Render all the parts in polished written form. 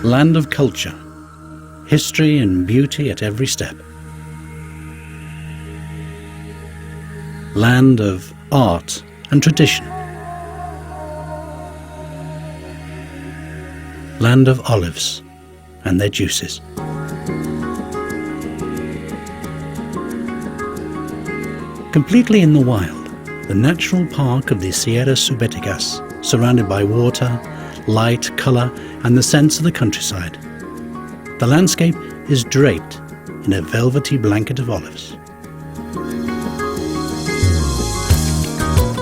land of culture, history and beauty at every step. Land of art and tradition. Land of olives and their juices. Completely in the wild, the natural park of the Sierra Subbéticas, surrounded by water, light, colour and the scents of the countryside. The landscape is draped in a velvety blanket of olives.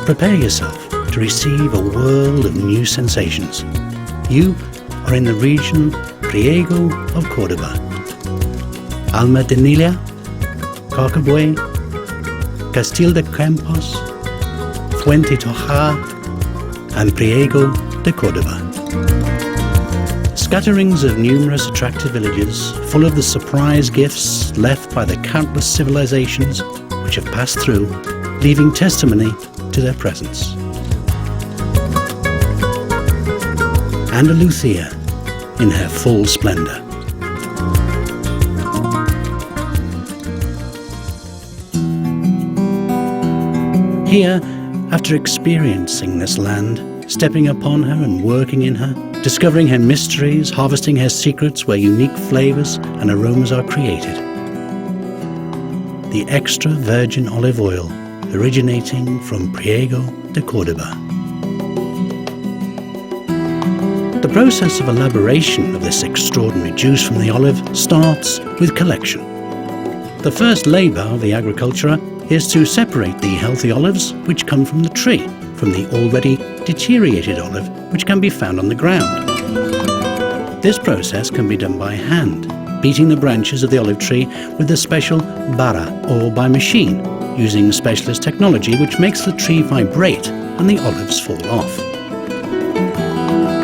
Prepare yourself to receive a world of new sensations. You are in the region Priego of Córdoba, Almedinilla, Carcabuey, Castil de Campos, Fuente, Tójar, and Priego de Córdoba. Scatterings of numerous attractive villages full of the surprise gifts left by the countless civilizations which have passed through, leaving testimony to their presence. Andalusia in her full splendour. Here, after experiencing this land, stepping upon her and working in her, discovering her mysteries, harvesting her secrets where unique flavours and aromas are created. The extra virgin olive oil originating from Priego de Córdoba. The process of elaboration of this extraordinary juice from the olive starts with collection. The first labour of the agriculturer is to separate the healthy olives which come from the tree from the already deteriorated olive which can be found on the ground. This process can be done by hand, beating the branches of the olive tree with a special barra, or by machine, using specialist technology which makes the tree vibrate and the olives fall off.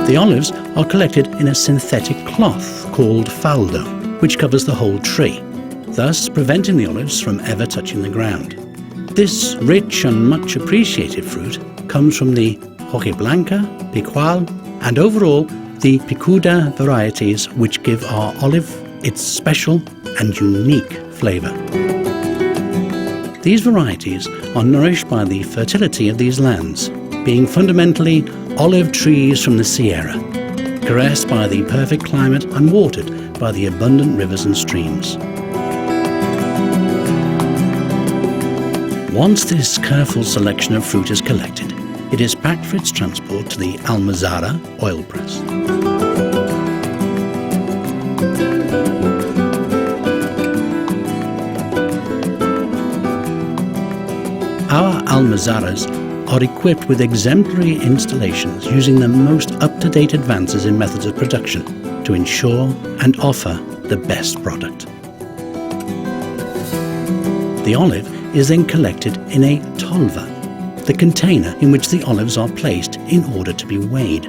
The olives are collected in a synthetic cloth called faldo, which covers the whole tree, thus preventing the olives from ever touching the ground. This rich and much appreciated fruit comes from the hojiblanca, picual, and overall the picuda varieties, which give our olive its special and unique flavour. These varieties are nourished by the fertility of these lands, being fundamentally olive trees from the Sierra, caressed by the perfect climate and watered by the abundant rivers and streams. Once this careful selection of fruit is collected, it is packed for its transport to the Almazara oil press. Our Almazaras are equipped with exemplary installations using the most up-to-date advances in methods of production to ensure and offer the best product. The olive is then collected in a tolva, the container in which the olives are placed in order to be weighed.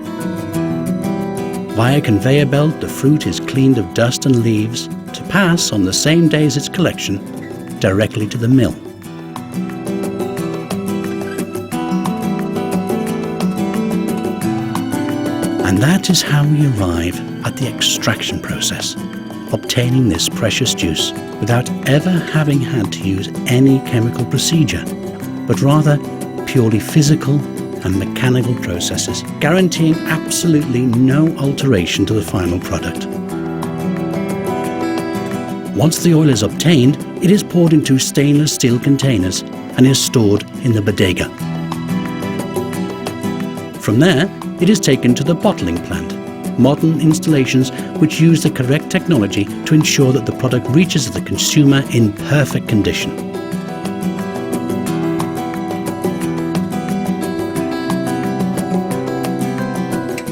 Via conveyor belt, the fruit is cleaned of dust and leaves to pass on the same day as its collection directly to the mill. And that is how we arrive at the extraction process, obtaining this precious juice without ever having had to use any chemical procedure, but rather purely physical and mechanical processes, guaranteeing absolutely no alteration to the final product. Once the oil is obtained, it is poured into stainless steel containers and is stored in the bodega. From there, it is taken to the bottling plant, modern installations which use the correct technology to ensure that the product reaches the consumer in perfect condition.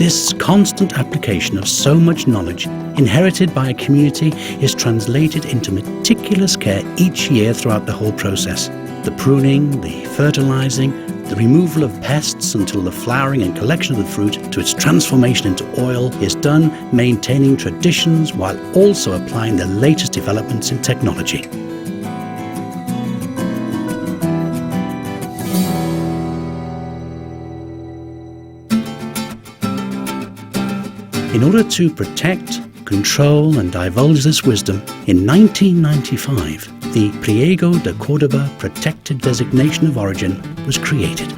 This constant application of so much knowledge inherited by a community is translated into meticulous care each year throughout the whole process. The pruning, the fertilizing, the removal of pests until the flowering and collection of the fruit to its transformation into oil is done maintaining traditions while also applying the latest developments in technology. In order to protect, control and divulge this wisdom, in 1995, the Priego de Córdoba Protected Designation of Origin was created.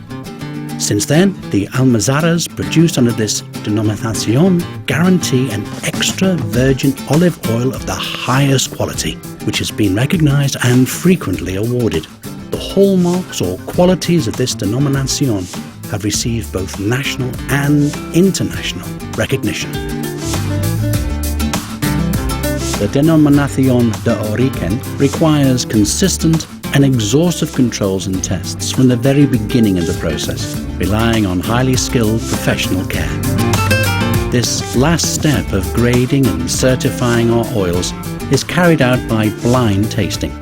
Since then, the almazaras produced under this Denominación guarantee an extra virgin olive oil of the highest quality, which has been recognized and frequently awarded. The hallmarks or qualities of this Denominación have received both national and international recognition. The Denominación de Origen requires consistent and exhaustive controls and tests from the very beginning of the process, relying on highly skilled professional care. This last step of grading and certifying our oils is carried out by blind tasting.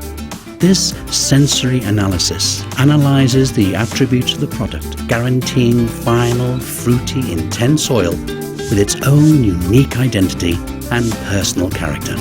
This sensory analysis analyzes the attributes of the product, guaranteeing final, fruity, intense oil with its own unique identity and personal character.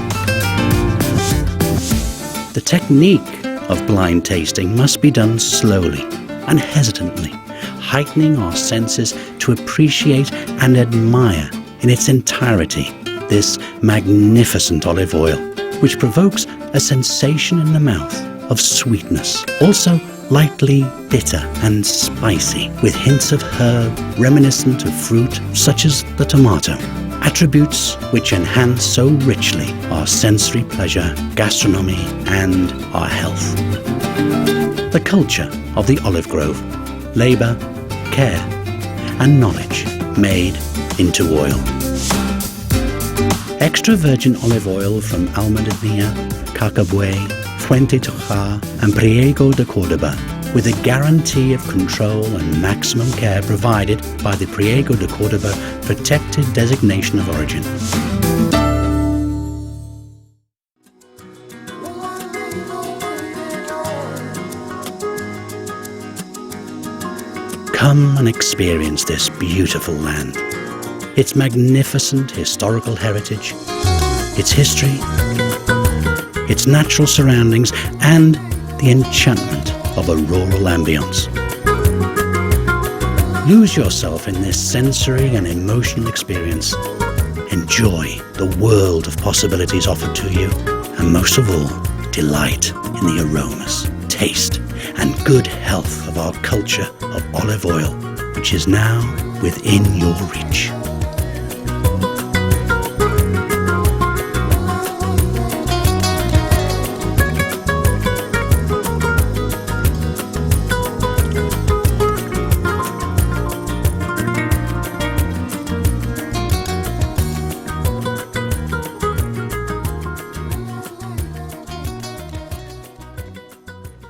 The technique of blind tasting must be done slowly and hesitantly, heightening our senses to appreciate and admire in its entirety this magnificent olive oil, which provokes a sensation in the mouth of sweetness, also lightly bitter and spicy, with hints of herb reminiscent of fruit such as the tomato, attributes which enhance so richly our sensory pleasure, gastronomy, and our health. The culture of the olive grove, labour, care, and knowledge made into oil. Extra virgin olive oil from Almedinilla, Fuente, Tójar, and Priego de Córdoba, with a guarantee of control and maximum care provided by the Priego de Córdoba Protected Designation of Origin. Come and experience this beautiful land, its magnificent historical heritage, its history, its natural surroundings, and the enchantment of a rural ambience. Lose yourself in this sensory and emotional experience. Enjoy the world of possibilities offered to you, and most of all, delight in the aromas, taste, and good health of our culture of olive oil, which is now within your reach.